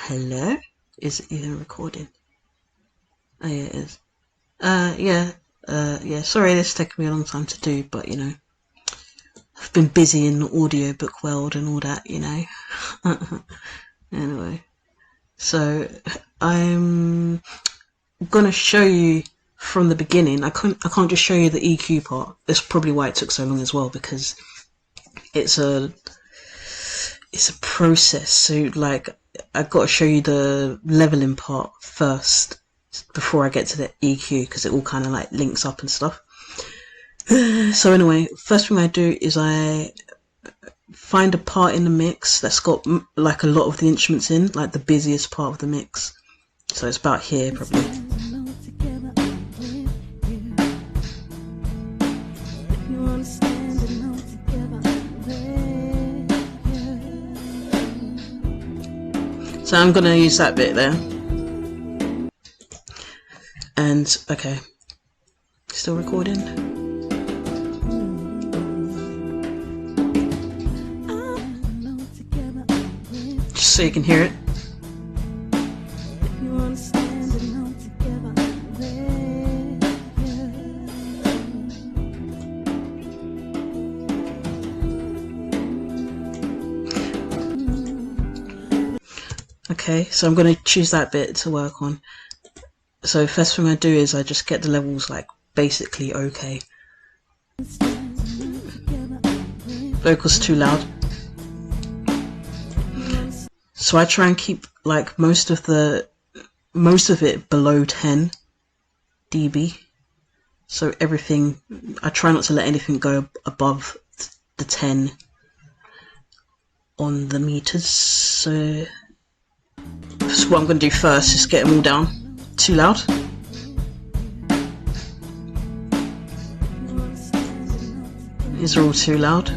Hello? Is it even recording? Oh yeah, it is. Yeah, sorry this taken me a long time to do, but I've been busy in the audiobook world and all that, Anyway, so I'm gonna show you from the beginning. I can't just show you the EQ part. That's probably why it took so long as well, because it's a process. So like I've got to show you the leveling part first before I get to the EQ, because it all kind of like links up and stuff. So anyway, first thing I do is I find a part in the mix that's got like a lot of the instruments in, like the busiest part of the mix. So it's about here probably. So I'm gonna use that bit there. And okay, still recording. Just so you can hear it. Okay, so I'm going to choose that bit to work on. So first thing I do is I just get the levels like basically okay. Vocals too loud. So I try and keep like most of it below 10 dB. So everything, I try not to let anything go above the 10 on the meters. So what I'm going to do first is get them all down. Too loud. These are all too loud.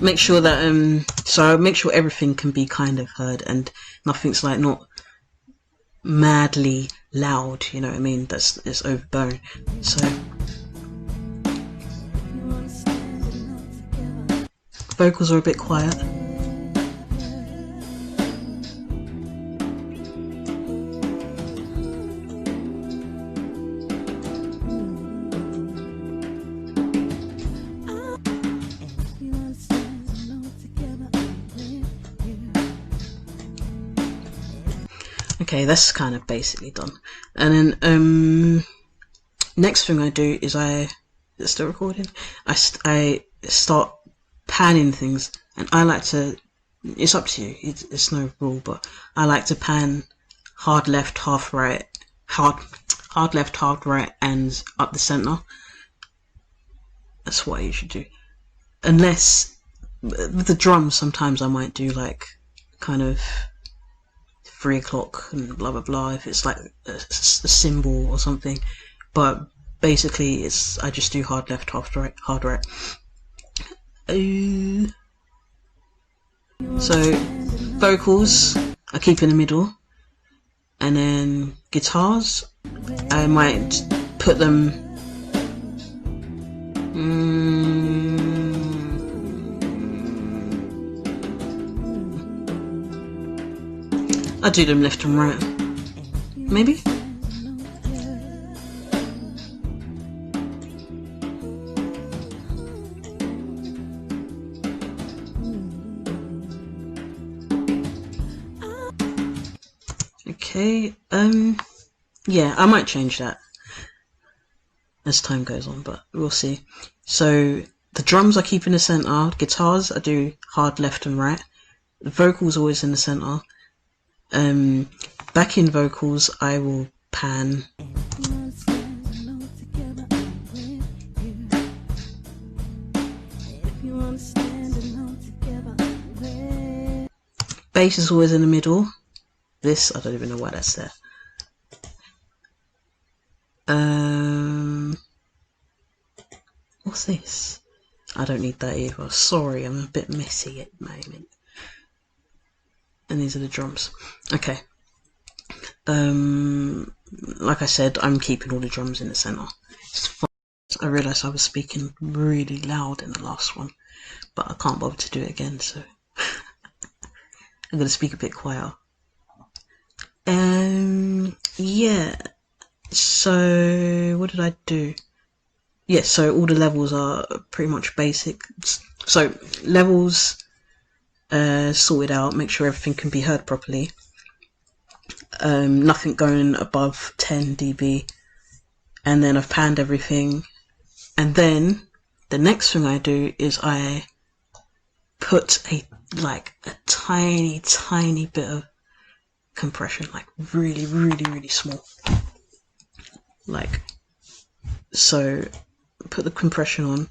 Make sure that so make sure everything can be kind of heard and nothing's like not madly loud, you know what I mean? It's overbearing. So vocals are a bit quiet. Okay, that's kind of basically done. And then next thing I do is it's still recording. I start panning things, and I like to. It's up to you. It's no rule, but I like to pan hard left, half right, hard left, hard right, and up the center. That's what I usually do. Unless with the drums, sometimes I might do like kind of 3 o'clock and blah blah blah if it's like a symbol or something, but basically I just do hard left, hard right. So vocals I keep in the middle, and then guitars I might put them I do them left and right, maybe. Okay, yeah, I might change that as time goes on, but we'll see. So the drums I keep in the center, guitars I do hard left and right, the vocals always in the center. Backing vocals I will pan. Bass is always in the middle. This, I don't even know why that's there. What's this? I don't need that either. Sorry, I'm a bit messy at the moment. And these are the drums. Okay. Like I said, I'm keeping all the drums in the center. It's fun. I realised I was speaking really loud in the last one, but I can't bother to do it again, so I'm gonna speak a bit quieter. Yeah. So what did I do? Yeah, so all the levels are pretty much basic. So levels sorted out, make sure everything can be heard properly. Nothing going above 10 dB, and then I've panned everything, and then the next thing I do is I put a tiny bit of compression, like really small, like so. Put the compression on.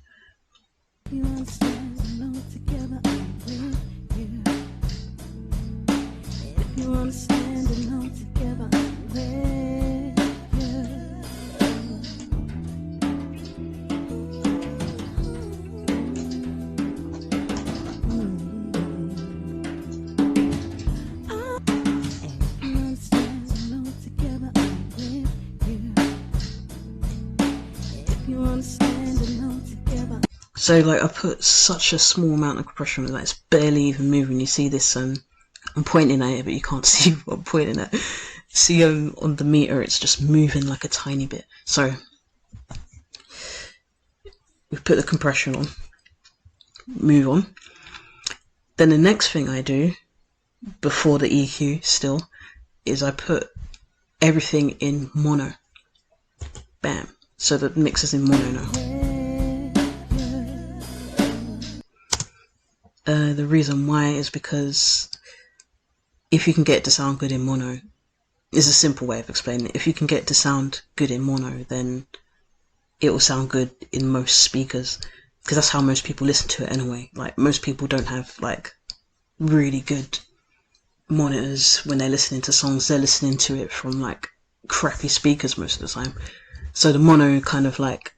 So like I put such a small amount of compression that it's barely even moving. You see this, I'm pointing at it, but you can't see what I'm pointing at. See, on the meter, it's just moving like a tiny bit. So we've put the compression on. Move on. Then the next thing I do, before the EQ still, is I put everything in mono. Bam. So the mix is in mono now. The reason why is because if you can get it to sound good in mono, is a simple way of explaining it. If you can get it to sound good in mono, then it will sound good in most speakers, because that's how most people listen to it anyway. Like most people don't have like really good monitors when they're listening to songs. They're listening to it from like crappy speakers most of the time. So the mono kind of like,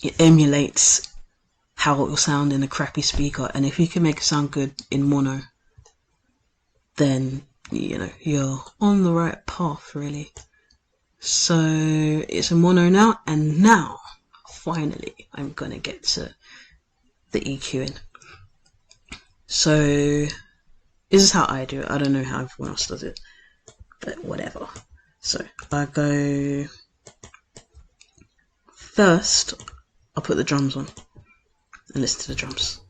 it emulates how it will sound in a crappy speaker, and if you can make it sound good in mono, then you know you're on the right path, really. So it's a mono now, and now finally I'm gonna get to the EQing. So this is how I do it. I don't know how everyone else does it, but whatever. So I go first, I'll put the drums on and listen to the drums.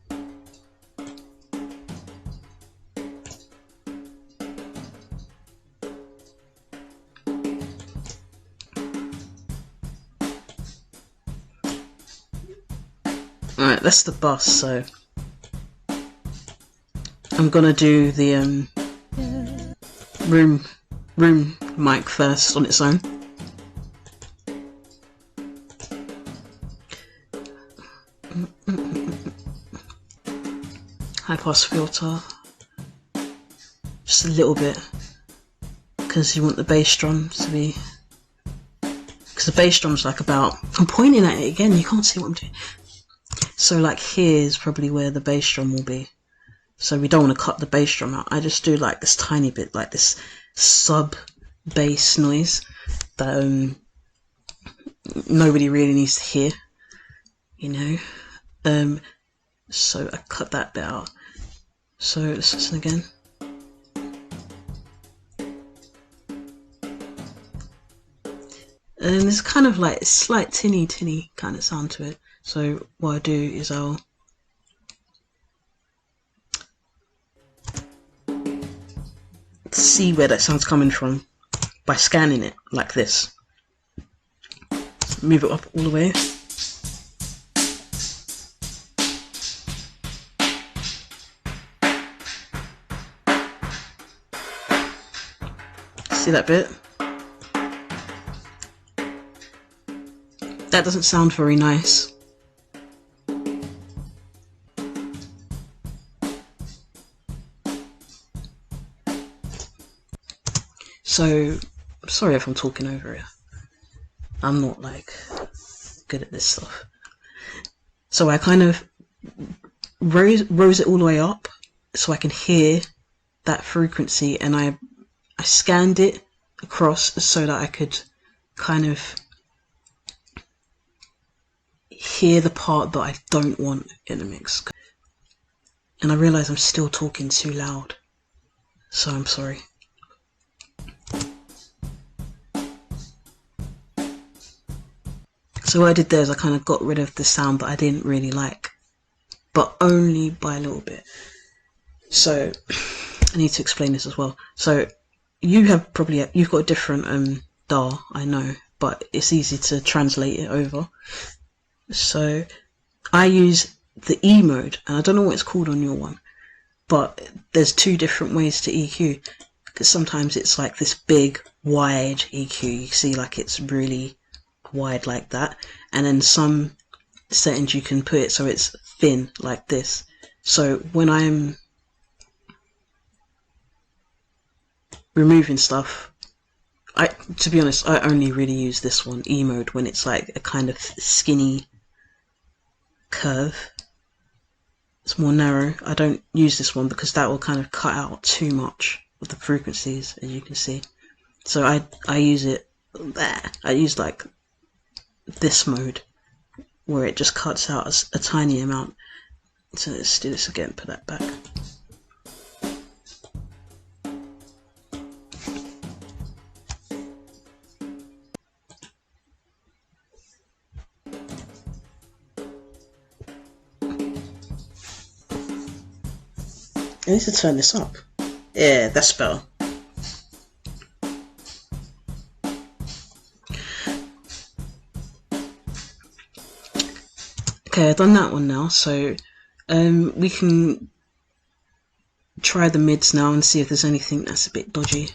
Alright, that's the bass, so I'm gonna do the room mic first on its own. High pass filter, just a little bit, because you want the bass drum to be, because the bass drum's like about, I'm pointing at it again, you can't see what I'm doing. So like here's probably where the bass drum will be. So we don't want to cut the bass drum out. I just do like this tiny bit, like this sub bass noise that nobody really needs to hear, you know. So I cut that bit out. So let's listen again. And there's kind of like a slight tinny kind of sound to it. So what I do is I'll see where that sound's coming from by scanning it like this. Move it up all the way. See that bit? That doesn't sound very nice. So, sorry if I'm talking over it. I'm not like good at this stuff. So I kind of rose it all the way up so I can hear that frequency, and I I scanned it across so that I could kind of hear the part that I don't want in the mix. And I realise I'm still talking too loud, so I'm sorry. So what I did there is I kind of got rid of the sound that I didn't really like, but only by a little bit. So I need to explain this as well. So you've got a different DAW, I know, but it's easy to translate it over. So I use the E mode, and I don't know what it's called on your one, but there's two different ways to EQ, because sometimes it's like this big wide EQ, you see like it's really wide like that, and then some settings you can put it so it's thin like this. So when I'm removing stuff, to be honest, I only really use this one, E mode, when it's like a kind of skinny curve. It's more narrow. I don't use this one because that will kind of cut out too much of the frequencies, as you can see. So I use it there. I use like this mode where it just cuts out a tiny amount. So let's do this again, put that back. I need to turn this up. Yeah, that's better. Okay, I've done that one now, so we can try the mids now and see if there's anything that's a bit dodgy.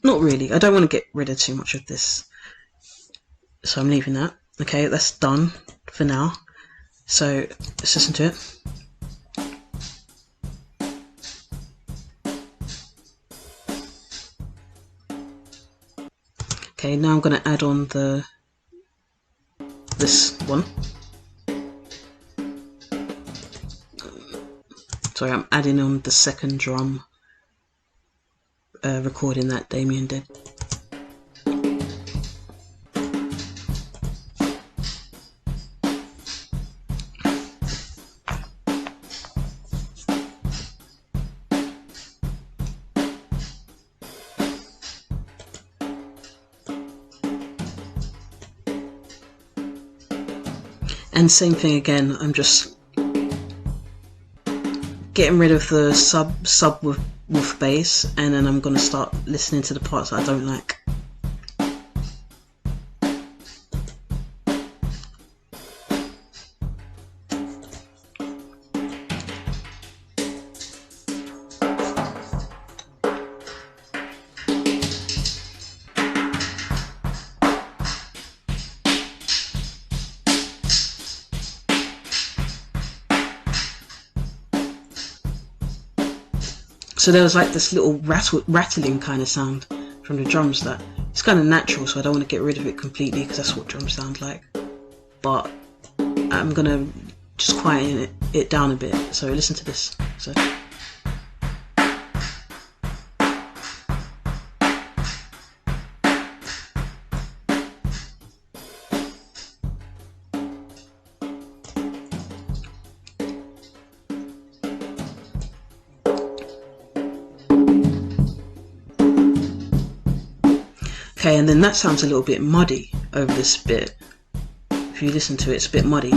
Not really. I don't want to get rid of too much of this, so I'm leaving that. Okay, that's done for now. So let's listen to it. Okay, now I'm going to add on this one. Sorry, I'm adding on the second drum recording that Damien did. And same thing again, I'm just getting rid of the sub with bass, and then I'm going to start listening to the parts that I don't like. So there was like this little rattling kind of sound from the drums that it's kind of natural, so I don't want to get rid of it completely because that's what drums sound like. But I'm gonna just quieten it down a bit. So listen to this. So. Okay, and then that sounds a little bit muddy over this bit. If you listen to it, it's a bit muddy.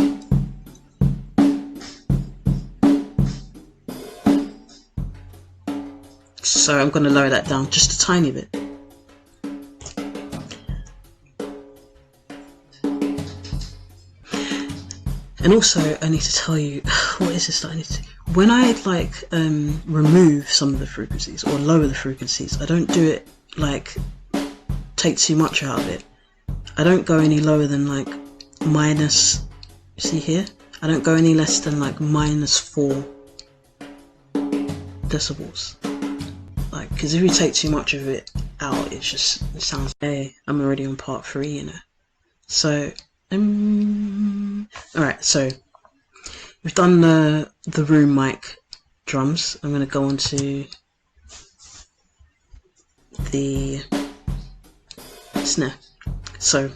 So I'm going to lower that down just a tiny bit. And also, I need to tell you, what is this that I need to do? When I like remove some of the frequencies or lower the frequencies, I don't do it like take too much out of it. I don't go any lower than like minus, see here? I don't go any less than like -4 decibels. Like, because if you take too much of it, out, it sounds. Hey, I'm already on part 3, you know. So, alright, so we've done the room mic drums. I'm gonna go on to the snare. So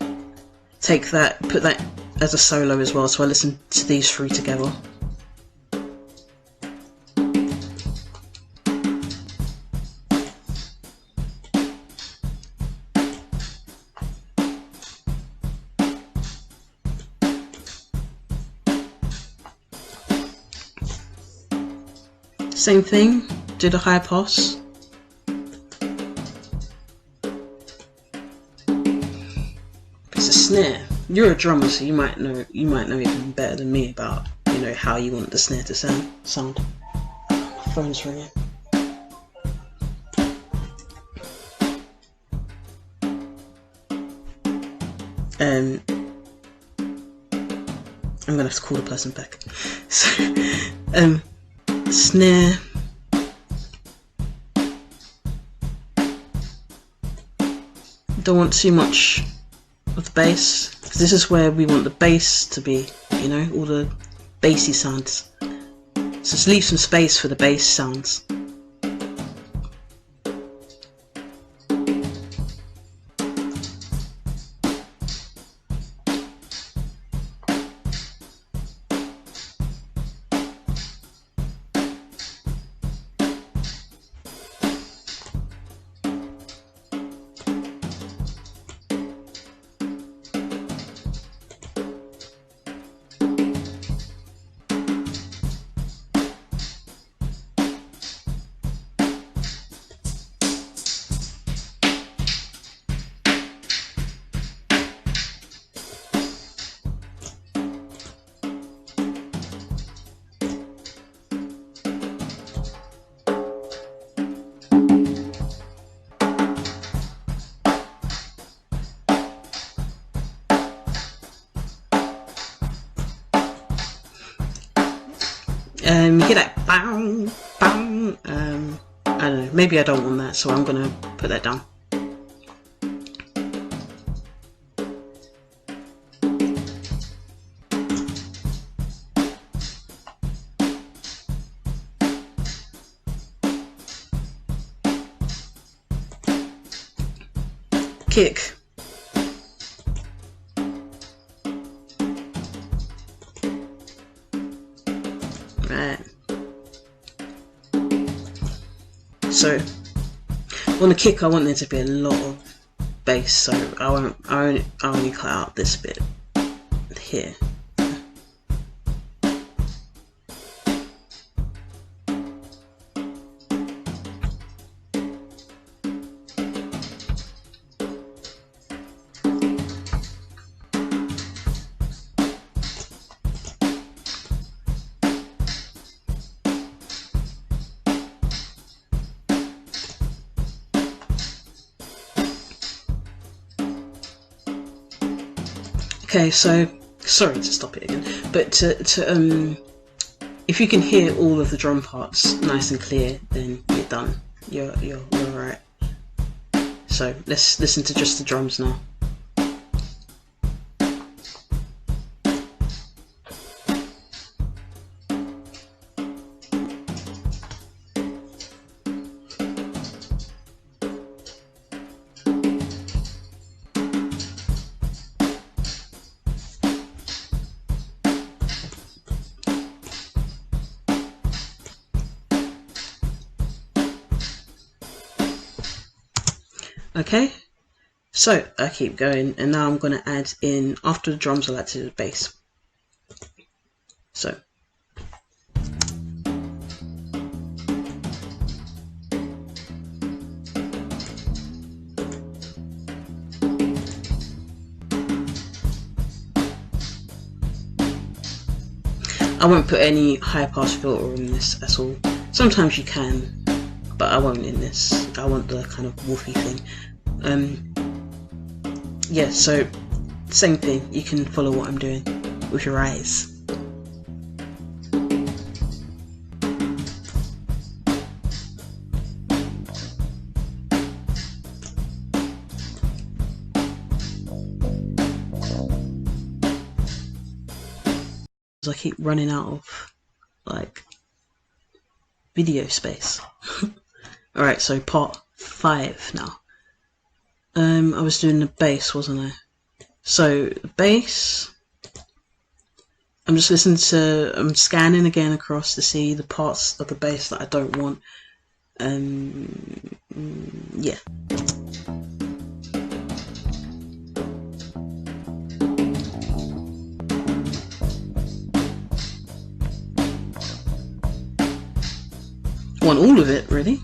take that, put that as a solo as well, so I listen to these 3 together. Same thing, do the high pass. It's a snare. You're a drummer, so you might know even better than me about, you know, how you want the snare to sound. My phone's ringing. I'm gonna have to call the person back. So, snare. Don't want too much of the bass, because this is where we want the bass to be, you know, all the bassy sounds. So just leave some space for the bass sounds. You hear that bang, bang. I don't know, maybe I don't want that, so I'm gonna put that down. Kick. Right. So on the kick, I want there to be a lot of bass, so I only cut out this bit here. Okay, so sorry to stop it again, but if you can hear all of the drum parts nice and clear, then you're done. You're alright. So let's listen to just the drums now. Okay, so I keep going, and now I'm going to add in, after the drums, I like to do the bass. So I won't put any high pass filter in this at all. Sometimes you can, but I won't in this. I want the kind of woofy thing. Yeah, so same thing. You can follow what I'm doing with your eyes. I keep running out of like video space. Alright, so part 5 now. I was doing the bass, wasn't I? So the bass, I'm just listening to, I'm scanning again across to see the parts of the bass that I don't want. Yeah. Want all of it, really.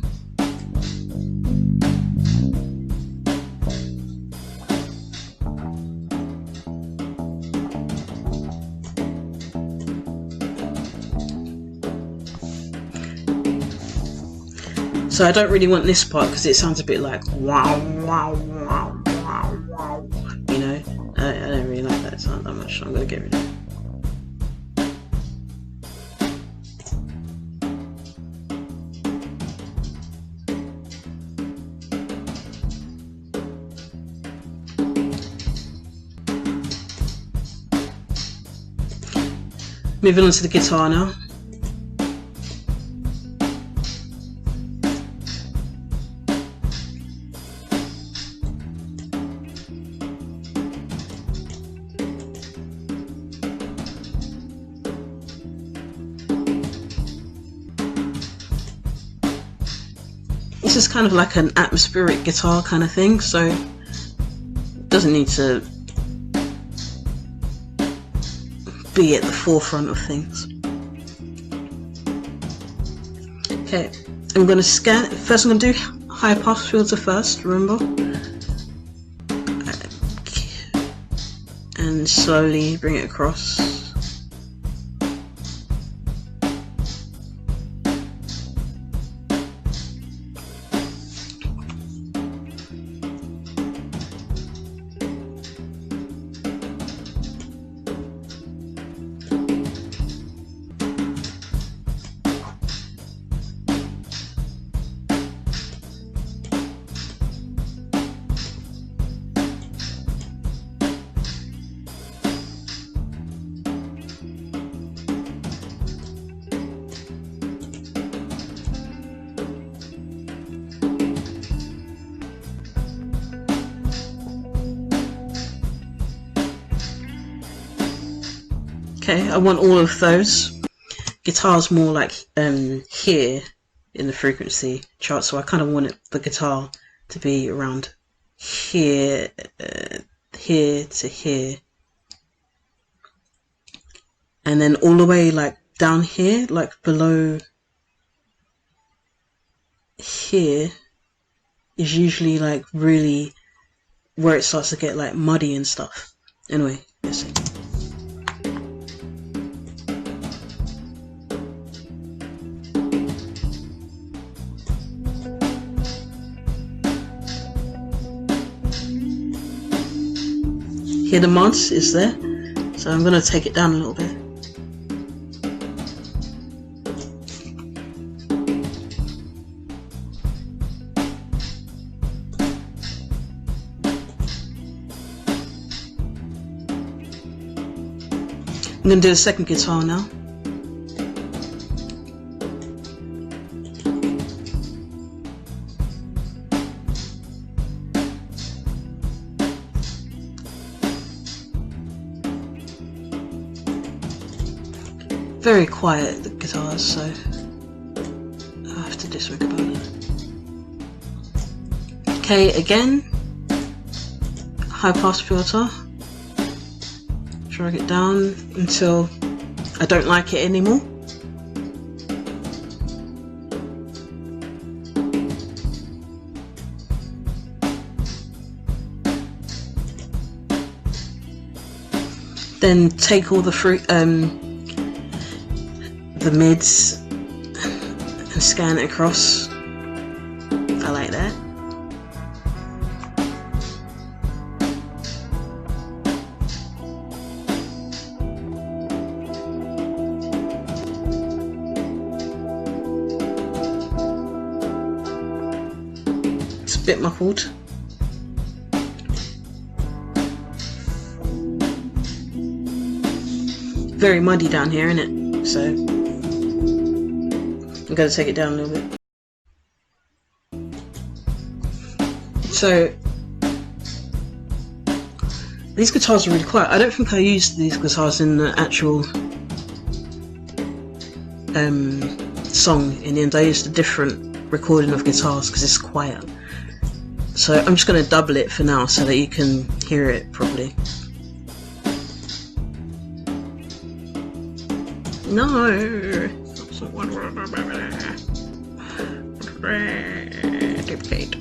So I don't really want this part because it sounds a bit like wow, wow, wow, wow, wow. You know, I don't really like that sound that much. So I'm gonna get rid of it. Moving on to the guitar now. This is kind of like an atmospheric guitar kind of thing, so it doesn't need to be at the forefront of things. Okay, I'm going to scan. First I'm going to do high pass filter first, remember? And slowly bring it across. Okay, I want all of those. Guitar's more like here in the frequency chart, so I kind of want the guitar to be around here, here to here, and then all the way like down here, like below here, is usually like really where it starts to get like muddy and stuff. Anyway, let's see. Here the mods is there, so I'm going to take it down a little bit. I'm going to do the second guitar now. Very quiet, the guitars, so I have to just think about it. Okay, again, high pass filter. Drag it down until I don't like it anymore. Then take all the the mids and scan it across. I like that. It's a bit muffled. very muddy down here, isn't it? So I'm going to take it down a little bit. So these guitars are really quiet. I don't think I used these guitars in the actual song in the end. I used a different recording of guitars because it's quiet. So I'm just going to double it for now so that you can hear it properly. No! Duplicate.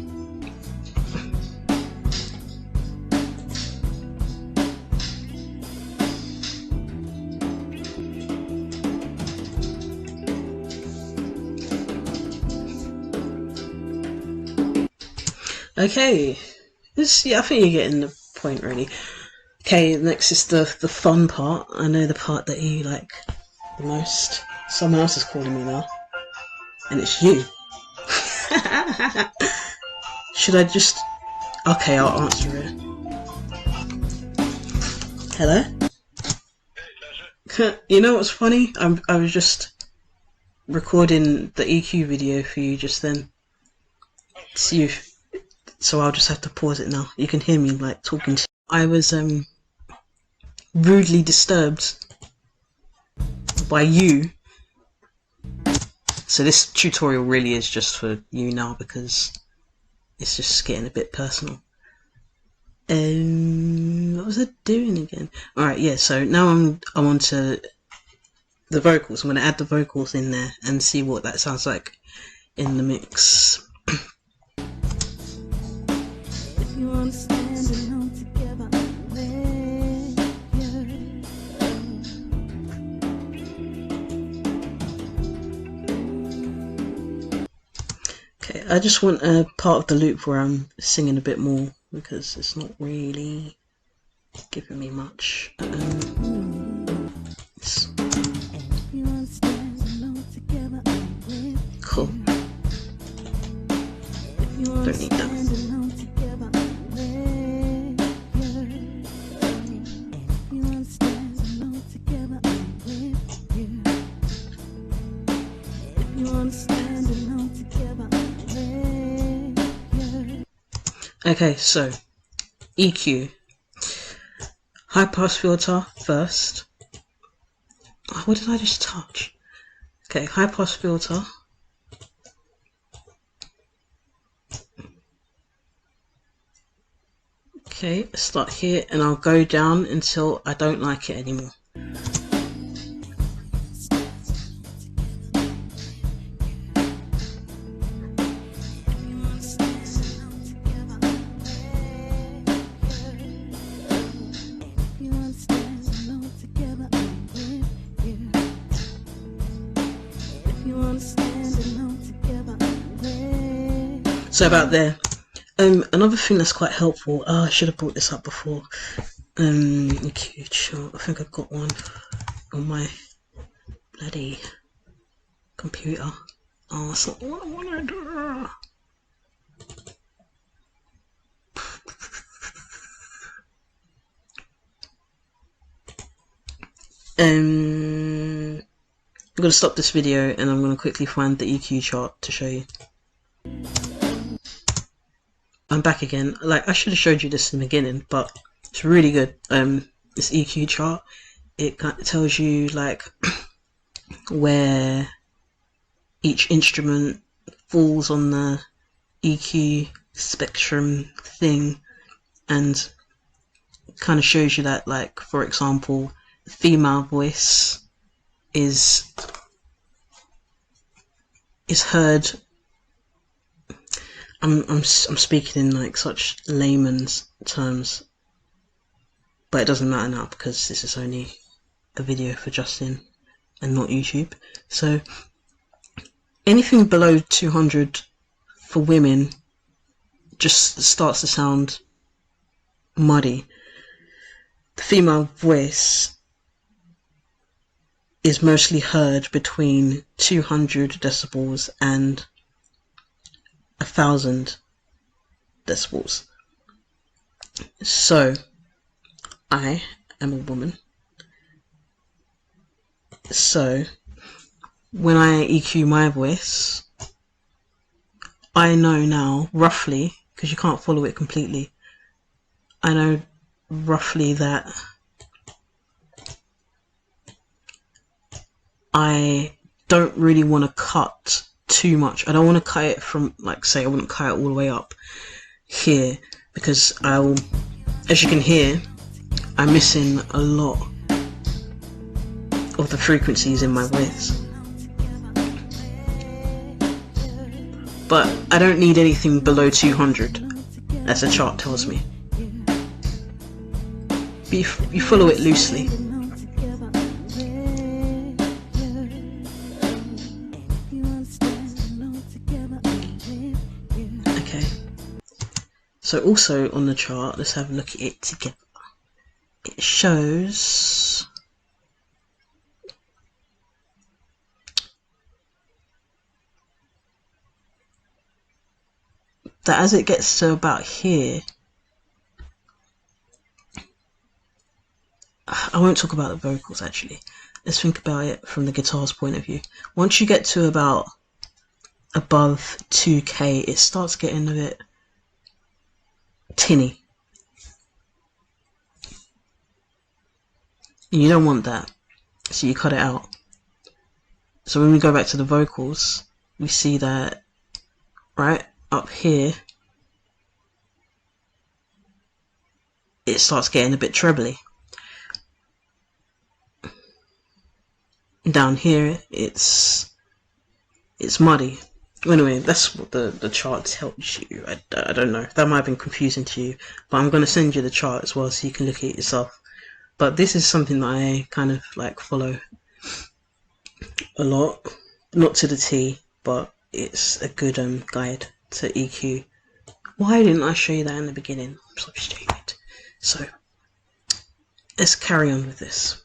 Okay, yeah, I think you're getting the point really. Okay, next is the fun part. I know the part that you like the most. Someone else is calling me now, and it's you. Should I just... Okay, I'll answer it. Hello? You know what's funny? I was just recording the EQ video for you just then. It's you. So I'll just have to pause it now. You can hear me like talking to you. I was rudely disturbed by you. So this tutorial really is just for you now because it's just getting a bit personal. What was I doing again? Alright, yeah, so now I'm on to the vocals. I'm going to add the vocals in there and see what that sounds like in the mix. Okay, I just want a part of the loop where I'm singing a bit more because it's not really giving me much. Cool. Don't need that. Okay, so EQ. High pass filter first. Oh, what did I just touch? Okay, high pass filter. Okay, start here and I'll go down until I don't like it anymore. So about there. Another thing that's quite helpful. I should have brought this up before. EQ chart. I think I've got one on my bloody computer. Oh, that's not what I wanted. I'm gonna stop this video and I'm gonna quickly find the EQ chart to show you. I'm back again. Like I should have showed you this in the beginning, but it's really good. This EQ chart, it tells you like where each instrument falls on the EQ spectrum thing, and kind of shows you that, like, for example, female voice is heard. I'm speaking in like such layman's terms, but it doesn't matter now because this is only a video for Justin and not YouTube. So anything below 200 for women just starts to sound muddy. The female voice is mostly heard between 200 decibels and 1,000 decibels. So I am a woman So when I EQ my voice, I know now roughly, because you can't follow it completely, I know roughly that I don't really want to cut too much. I don't want to cut it from, like, say I wouldn't cut it all the way up here, because I'll, as you can hear, I'm missing a lot of the frequencies in my voice. But I don't need anything below 200, as the chart tells me. But you follow it loosely. Okay. So also on the chart, let's have a look at it together. It shows that as it gets to about here, I won't talk about the vocals actually. Let's think about it from the guitar's point of view. Once you get to about above 2K, it starts getting a bit tinny. And you don't want that, so you cut it out. So when we go back to the vocals, we see that right up here, it starts getting a bit trebly. Down here, it's muddy. Anyway, that's what the chart tells you. I don't know, that might have been confusing to you, but I'm going to send you the chart as well so you can look at it yourself. But this is something that I kind of like follow a lot, not to the T, but it's a good guide to EQ. Why didn't I show you that in the beginning? I'm so stupid. So let's carry on with this.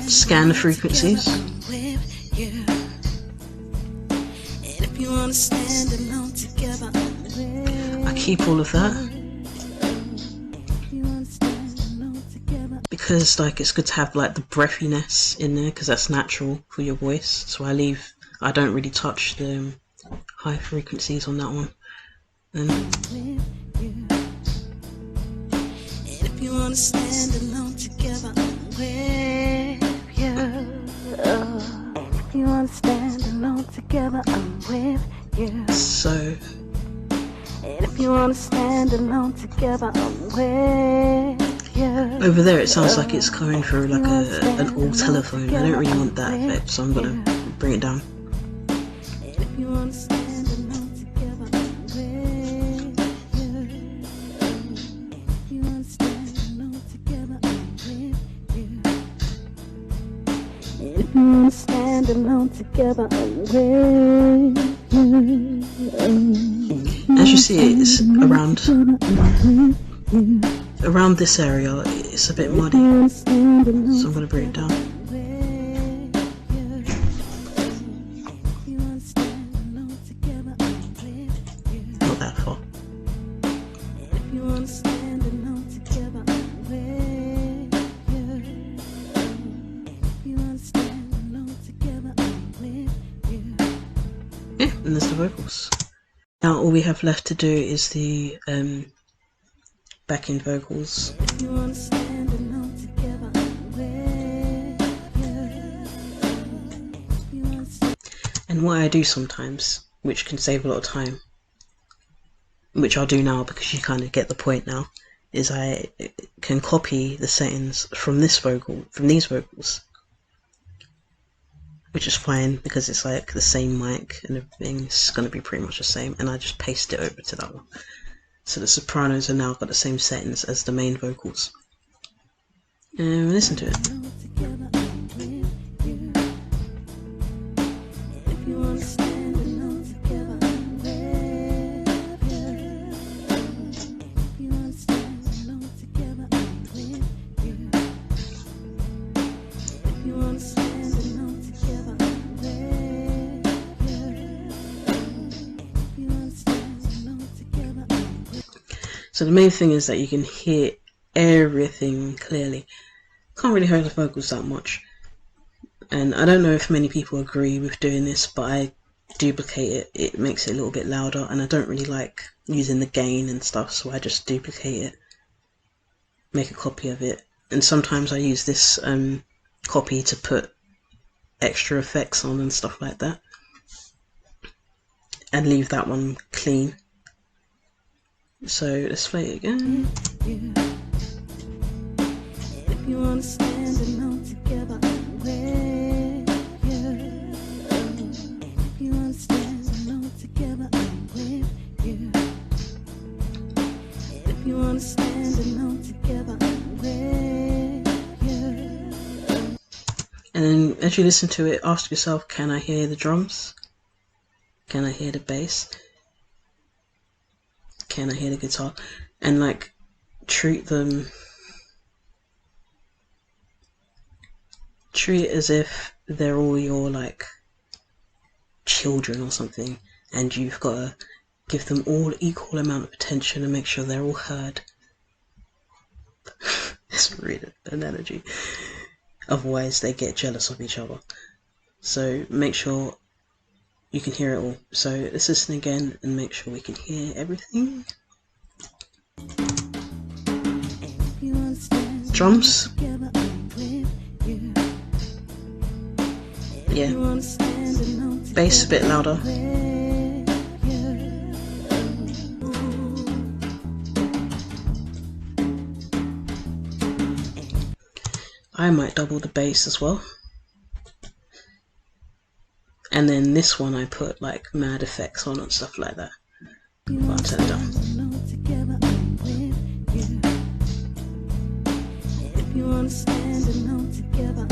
Scan the frequencies. I keep all of that because like it's good to have like the breathiness in there, because that's natural for your voice. So I don't really touch the high frequencies on that one. And if you wanna stand alone together, I'm with you. And if you wanna stand alone together, I'm with you. So, and if you wanna stand alone together, I'm with you. Over there, it sounds like it's coming through like an old telephone. I don't really want that effect, so I'm gonna bring it down. Stand alone together, as you see, it's around this area. It's a bit muddy, so I'm going to bring it down. Not that far. Yeah, and there's the vocals. Now all we have left to do is the backing vocals. And what I do sometimes, which can save a lot of time, which I'll do now because you kind of get the point now, is I can copy the settings from these vocals, which is fine because it's like the same mic and everything's going to be pretty much the same, and I just paste it over to that one. So the sopranos are now got the same settings as the main vocals. And listen to it. So the main thing is that you can hear everything clearly. Can't really hear the vocals that much, and I don't know if many people agree with doing this, but I duplicate it. It makes it a little bit louder, and I don't really like using the gain and stuff, so I just duplicate it, make a copy of it, and sometimes I use this copy to put extra effects on and stuff like that, and leave that one clean. So let's play it again. If you wanna stand alone together, if you wanna stand alone together, I'm with you. If you wanna stand alone together, I'm with you. And then as you listen to it, ask yourself, can I hear the drums? Can I hear the bass? Can I hear the guitar? And like treat it as if they're all your like children or something, and you've got to give them all equal amount of attention and make sure they're all heard. It's really an analogy. Otherwise they get jealous of each other. So make sure you can hear it all. So let's listen again and make sure we can hear everything. Drums. Yeah. Bass a bit louder. I might double the bass as well. And then this one I put like mad effects on and stuff like that. But I'll turn it down. If you wanna stand alone together,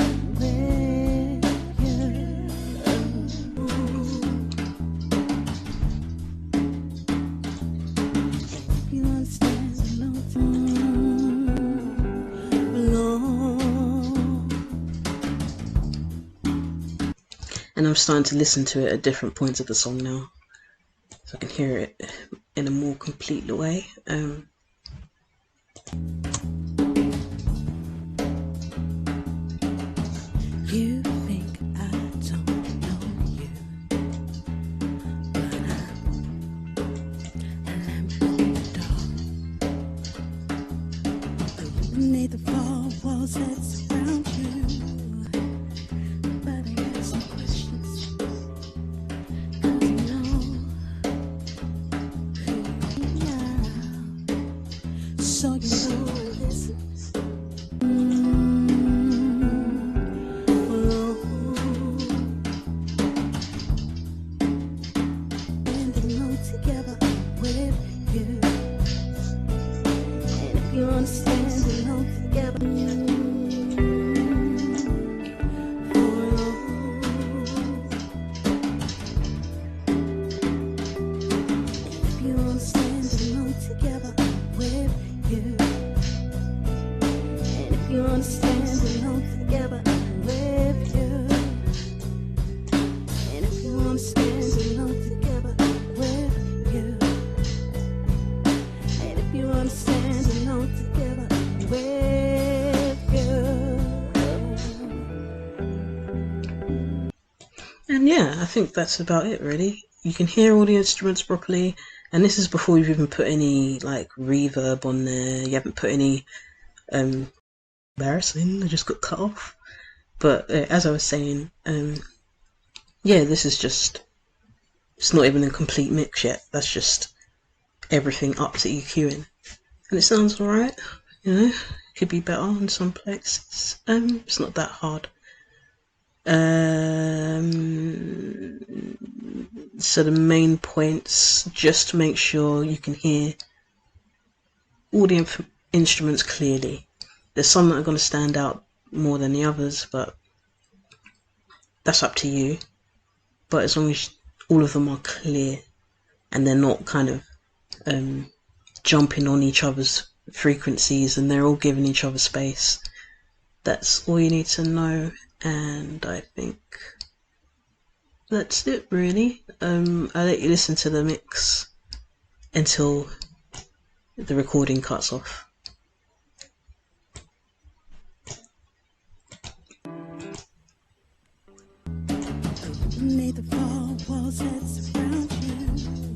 and I'm starting to listen to it at different points of the song now, so I can hear it in a more complete way. You think I don't know you, but I'm in the dark. Illuminate the four walls that surround you. But I got some questions, 'cause you know who you are. So you know this. Together with you, and if you understand alone together, if you understand alone together with you, and if you understand alone together with you, and if you understand alone together with you, and if you understand alone together with you. And yeah, I think that's about it really. You can hear all the instruments properly, and this is before you've even put any like reverb on there. You haven't put any embarrassing, I just got cut off. But as I was saying, yeah, this is just, it's not even a complete mix yet. That's just everything up to EQing, and it sounds alright. You know, it could be better in some places. It's not that hard. So the main points, just to make sure you can hear all the instruments clearly. There's some that are going to stand out more than the others, but that's up to you. But as long as all of them are clear and they're not kind of jumping on each other's frequencies and they're all giving each other space, that's all you need to know. And I think that's it really. I'll let you listen to the mix until the recording cuts off. Beneath the four walls that surround you,